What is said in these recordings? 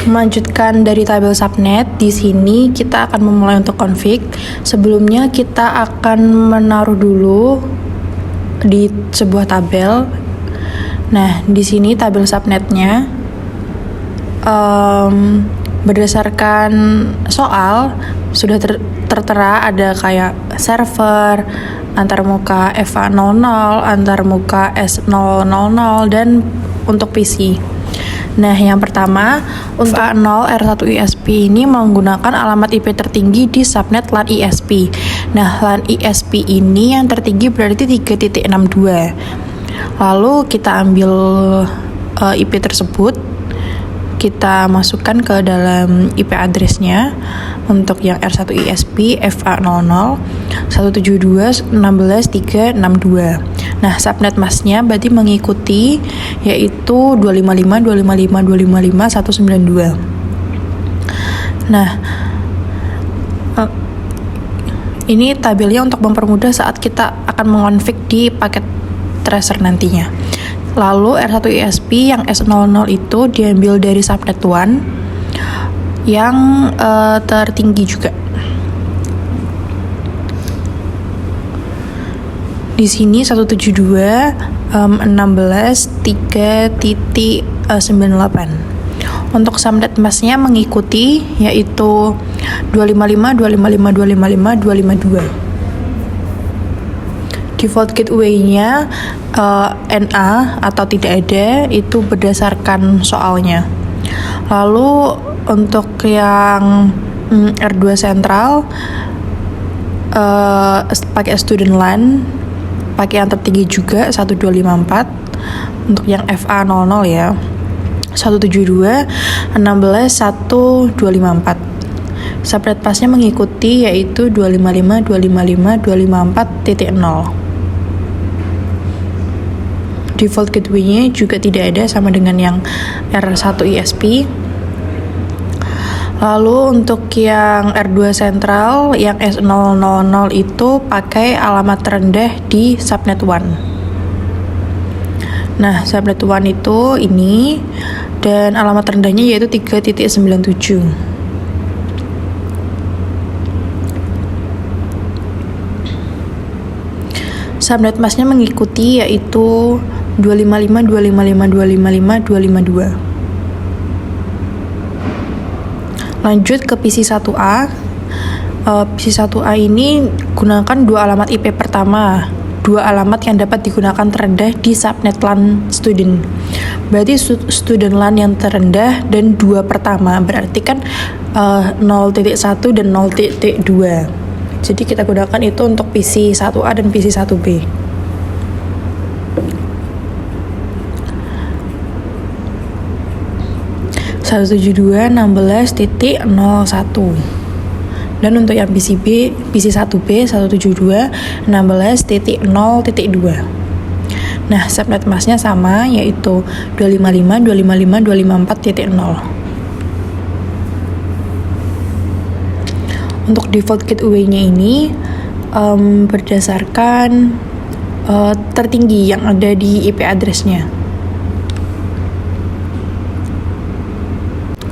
Melanjutkan dari tabel subnet, di sini kita akan memulai untuk config. Sebelumnya kita akan menaruh dulu di sebuah tabel. Nah, di sini tabel subnetnya berdasarkan soal sudah tertera ada kayak server, antarmuka FA00, antarmuka S000, dan untuk PC. Nah, yang pertama, untuk A0 R1 ISP ini menggunakan alamat IP tertinggi di subnet LAN ISP. Nah, LAN ISP ini yang tertinggi berarti 3.62. Lalu kita ambil IP tersebut, kita masukkan ke dalam IP address-nya. Untuk yang R1 ISP FA00 172.16.362. Nah, subnet masknya berarti mengikuti yaitu 255.255.255.192. Nah, ini tabelnya untuk mempermudah saat kita akan mengonfig di paket tracer nantinya. Lalu R1 ISP yang S00 itu diambil dari subnet 1 yang tertinggi juga. Di sini 172.16.3.98. Untuk subnet masknya mengikuti yaitu 255.255.255.252. Default gateway-nya NA atau tidak ada, itu berdasarkan soalnya. Lalu untuk yang R2 Central pakai student LAN, pakai yang tertinggi juga 1254. Untuk yang FA00 ya 172.16.1.254. Subnet pasnya mengikuti yaitu 255.255.254.0. Default gateway-nya juga tidak ada, sama dengan yang R1 ISP. Lalu untuk yang R2 Central yang S000 itu pakai alamat terendah di subnet 1. Nah, subnet 1 itu ini, dan alamat terendahnya yaitu 3.97. Subnet masknya mengikuti yaitu 255.255.255.252. Lanjut ke PC1A. PC1A ini gunakan dua alamat IP pertama, dua alamat yang dapat digunakan terendah di subnet LAN student. Berarti student LAN yang terendah dan dua pertama, berarti kan 0.1 dan 0.2. Jadi kita gunakan itu untuk PC1A dan PC1B. (172.16.01). Dan untuk yang PC1B 172.16.0.2. Nah, subnet masknya sama yaitu 255.255.254.0. Untuk default gateway-nya ini berdasarkan tertinggi yang ada di IP address-nya.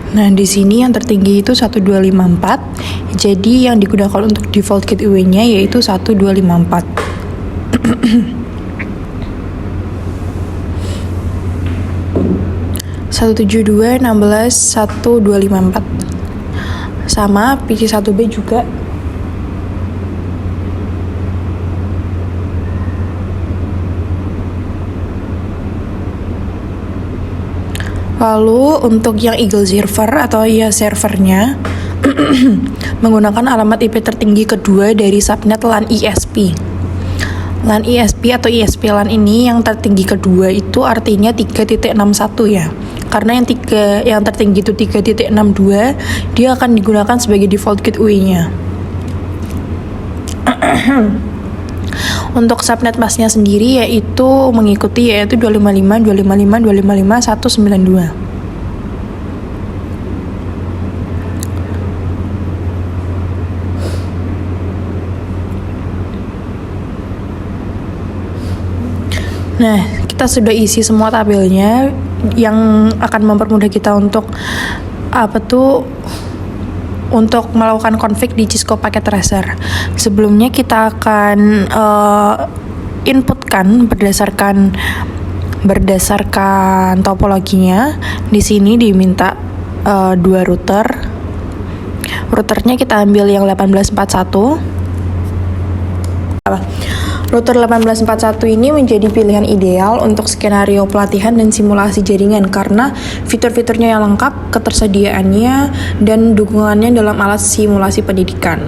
Nah, di sini yang tertinggi itu 1254. Jadi yang digunakan untuk default gateway-nya yaitu 1254. (172.16.1.254). Sama PC1B juga. Lalu untuk yang Eagle server atau ya servernya menggunakan alamat IP tertinggi kedua dari subnet LAN ISP. LAN ISP atau ISP LAN ini yang tertinggi kedua itu artinya 3.61 ya. Karena yang tertinggi itu 3.62, dia akan digunakan sebagai default gateway-nya. Untuk subnet masknya sendiri yaitu mengikuti yaitu 255.255.255.192. Nah, kita sudah isi semua tabelnya yang akan mempermudah kita untuk untuk melakukan config di Cisco Packet Tracer. Sebelumnya kita akan inputkan berdasarkan topologinya. Di sini diminta 2 router. Routernya kita ambil yang 1841. Router 1841 ini menjadi pilihan ideal untuk skenario pelatihan dan simulasi jaringan karena fitur-fiturnya yang lengkap, ketersediaannya, dan dukungannya dalam alat simulasi pendidikan.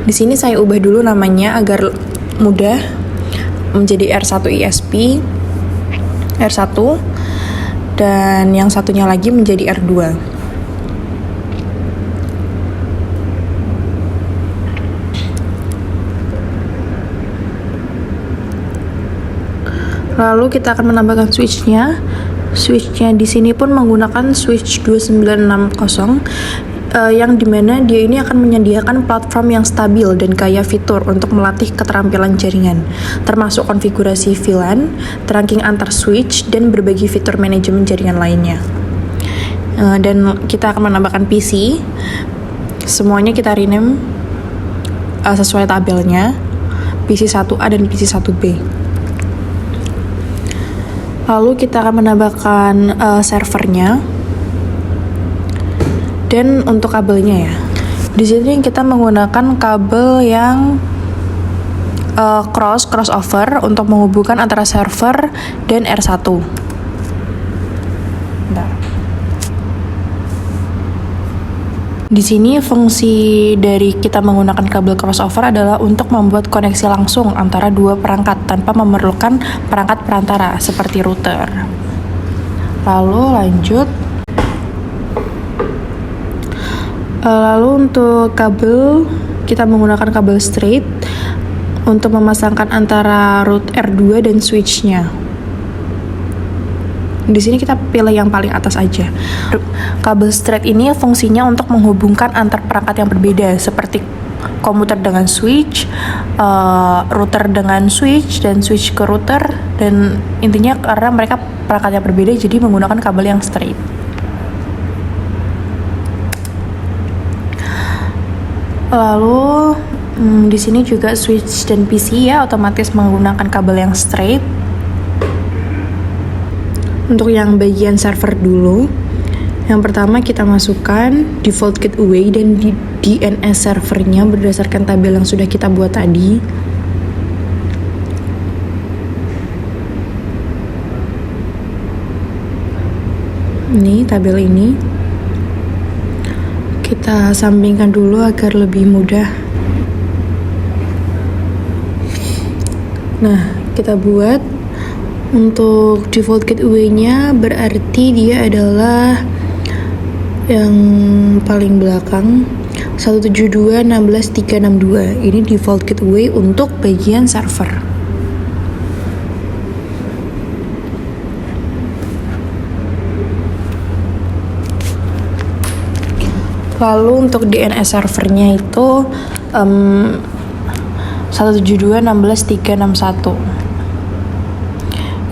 Di sini saya ubah dulu namanya agar mudah menjadi R1 ISP, R1, dan yang satunya lagi menjadi R2. Lalu kita akan menambahkan switchnya. Switchnya di sini pun menggunakan switch 2960 yang dimana dia ini akan menyediakan platform yang stabil dan kaya fitur untuk melatih keterampilan jaringan, termasuk konfigurasi VLAN, trunking antar switch, dan berbagai fitur manajemen jaringan lainnya. Dan kita akan menambahkan PC. Semuanya kita rename sesuai tabelnya, PC 1A dan PC 1B. Lalu kita akan menambahkan servernya dan untuk kabelnya ya. Di sini kita menggunakan kabel yang crossover untuk menghubungkan antara server dan R1. Di sini fungsi dari kita menggunakan kabel crossover adalah untuk membuat koneksi langsung antara dua perangkat tanpa memerlukan perangkat perantara seperti router. Lalu lanjut. Lalu untuk kabel kita menggunakan kabel straight untuk memasangkan antara root R2 dan switch-nya. Di sini kita pilih yang paling atas aja. Kabel straight ini fungsinya untuk menghubungkan antar perangkat yang berbeda seperti komputer dengan switch, router dengan switch, dan switch ke router. Dan intinya karena mereka perangkat yang berbeda jadi menggunakan kabel yang straight. Lalu di sini juga switch dan PC ya otomatis menggunakan kabel yang straight. Untuk yang bagian server dulu, yang pertama kita masukkan default gateway dan DNS servernya berdasarkan tabel yang sudah kita buat tadi. Ini tabel ini kita sampingkan dulu agar lebih mudah. Nah, kita buat untuk default gateway-nya berarti dia adalah yang paling belakang 172.16.362. Ini default gateway untuk bagian server. Lalu untuk DNS servernya itu 172.16.361.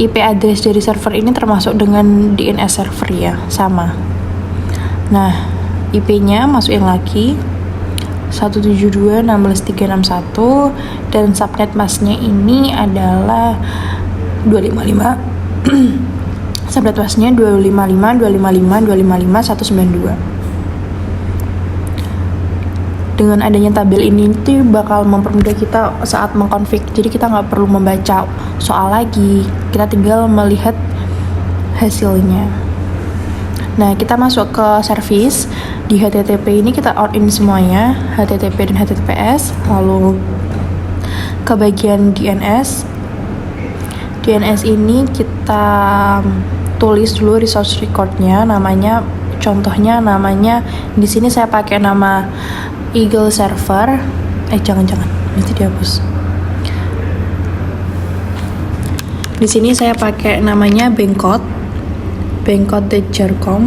IP address dari server ini termasuk dengan DNS server ya, sama. Nah, IP-nya masukin lagi 172.16.361 dan subnet masknya ini adalah 255. Subnet masknya 255.255.255.192. Dengan adanya tabel ini tuh bakal mempermudah kita saat mengkonfig. Jadi kita nggak perlu membaca soal lagi, kita tinggal melihat hasilnya. Nah, kita masuk ke service. Di HTTP ini kita opt in semuanya, HTTP dan HTTPS. Lalu ke bagian DNS. DNS ini kita tulis dulu resource record-nya, namanya, contohnya namanya di sini saya pakai nama Eagle Server. Jangan nanti dihapus. Di sini saya pakai namanya bengkot.jarcom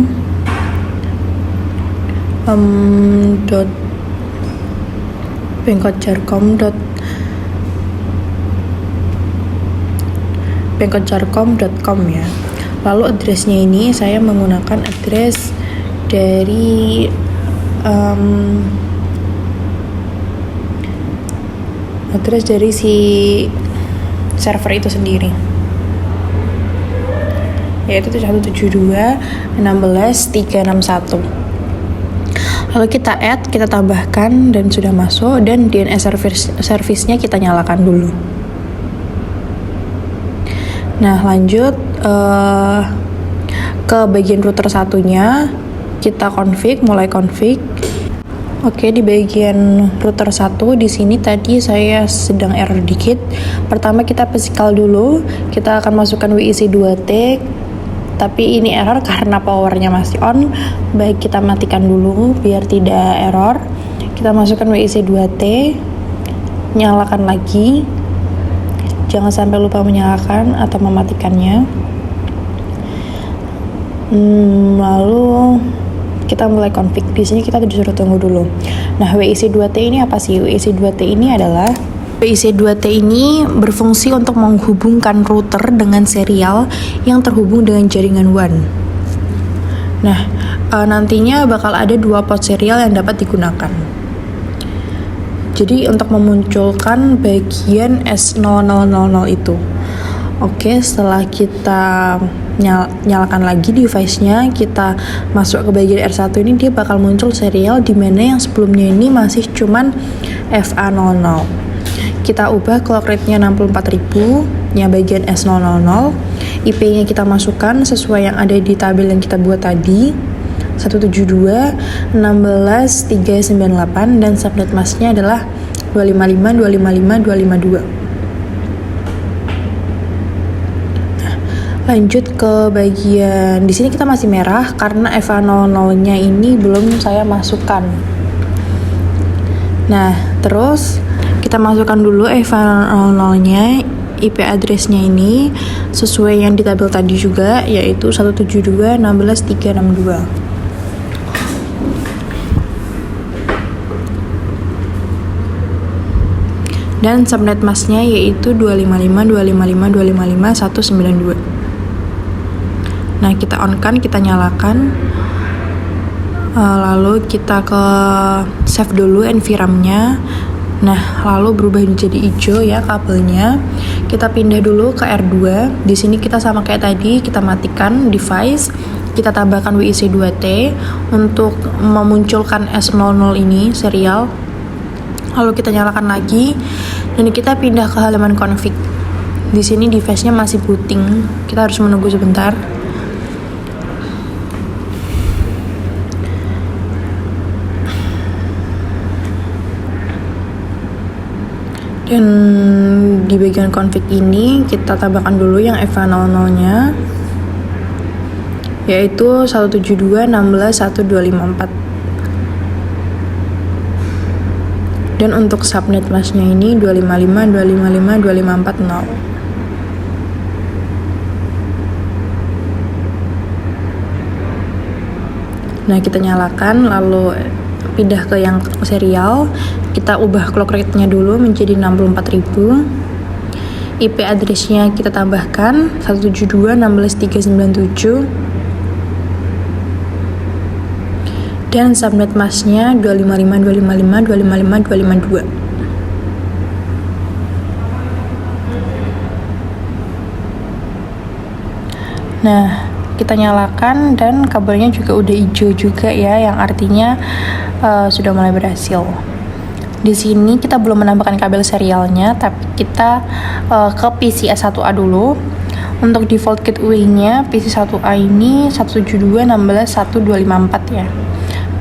bengkotjarcom.com ya. Lalu addressnya ini saya menggunakan address dari address dari si server itu sendiri, yaitu 172.16.361. Lalu kita add, kita tambahkan, dan sudah masuk. Dan DNS service-nya kita nyalakan dulu. Nah, lanjut ke bagian router satunya, kita mulai config. Oke, di bagian router 1 di sini tadi saya sedang error dikit. Pertama kita physical dulu, kita akan masukkan WIC2T, tapi ini error karena powernya masih on. Baik, kita matikan dulu biar tidak error. Kita masukkan WIC2T, nyalakan lagi, jangan sampai lupa menyalakan atau mematikannya. Lalu kita mulai config. Di sini kita disuruh tunggu dulu. Nah, WIC2T ini apa sih? WIC2T ini adalah WIC2T ini berfungsi untuk menghubungkan router dengan serial yang terhubung dengan jaringan WAN. Nah, nantinya bakal ada 2 port serial yang dapat digunakan. Jadi untuk memunculkan bagian S0000 itu. Oke, setelah kita nyalakan lagi device-nya, kita masuk ke bagian R1 ini, dia bakal muncul serial di mana yang sebelumnya ini masih cuman FA00. Kita ubah clock rate-nya 64.000, yang bagian S000. IP-nya kita masukkan sesuai yang ada di tabel yang kita buat tadi, 172.16.398, dan subnet mask-nya adalah 255.255.252. Nah, lanjut ke bagian di sini kita masih merah karena FA00-nya ini belum saya masukkan. Nah, terus kita masukkan dulu FA00-nya, IP address-nya ini sesuai yang di tabel tadi juga, yaitu 172.16.362. Dan subnet mask-nya yaitu 255.255.255.192. Nah, kita on-kan, kita nyalakan. Lalu kita ke save dulu NVRAM-nya. Nah, lalu berubah menjadi hijau ya kabelnya. Kita pindah dulu ke R2. Di sini kita sama kayak tadi, kita matikan device, kita tambahkan WIC2T untuk memunculkan S00 ini serial. Lalu kita nyalakan lagi dan kita pindah ke halaman config. Di sini device-nya masih booting. Kita harus menunggu sebentar. Dan di bagian config ini kita tambahkan dulu yang FA00-nya, yaitu 172.16.1.254. Dan untuk subnet mask-nya ini 255.255.255.40. Nah, kita nyalakan, lalu pindah ke yang serial. Kita ubah clock rate-nya dulu menjadi 64.000. IP address-nya kita tambahkan 172.16.397. Dan subnet mask-nya 255.255.255.252. Nah, kita nyalakan dan kabelnya juga udah hijau juga ya, yang artinya sudah mulai berhasil. Di sini kita belum menambahkan kabel serialnya, tapi kita ke PC-S1A dulu. Untuk default gateway-nya PC-1A ini 172.16.1.254 ya.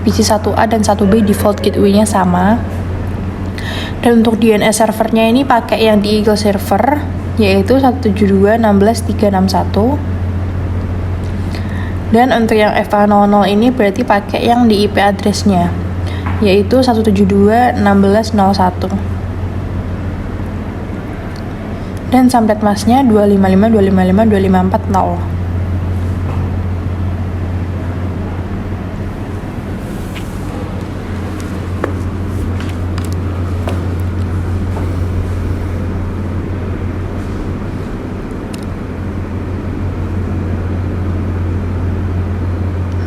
PC-1A dan 1B default gateway-nya sama. Dan untuk DNS servernya ini pakai yang di Eagle server, yaitu 172.16.361. Dan untuk yang FA00 ini berarti pakai yang di IP address-nya, yaitu 172.16.01. Dan subnet mask-nya 255.255.255.40.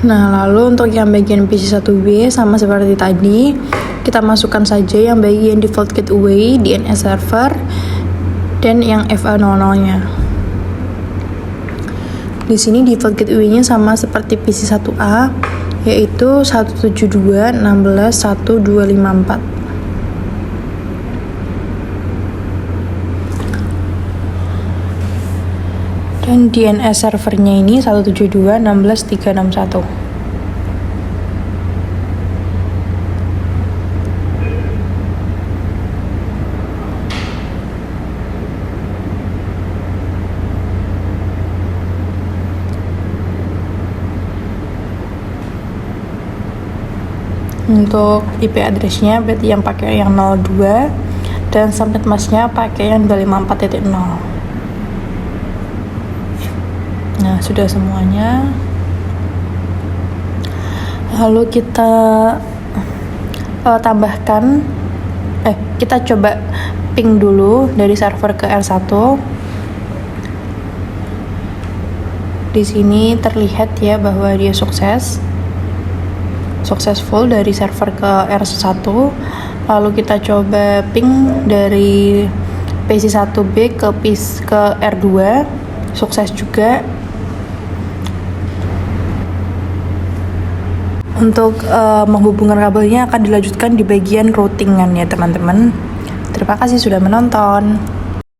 Nah, lalu untuk yang bagian PC1B sama seperti tadi, kita masukkan saja yang bagian default gateway DNS server dan yang FA00-nya. Di sini default gateway-nya sama seperti PC1A, yaitu 172.16.1.254. Dan DNS servernya ini 172.16.361. Untuk IP address-nya berarti yang pakai yang 02 dan subnet mask-nya pakai yang 254.0. Nah, sudah semuanya. Lalu kita tambahkan kita coba ping dulu dari server ke R1. Di sini terlihat ya bahwa dia successful dari server ke R1. Lalu kita coba ping dari PC1B ke R2, sukses juga. Untuk menghubungkan kabelnya akan dilanjutkan di bagian routingan ya teman-teman. Terima kasih sudah menonton.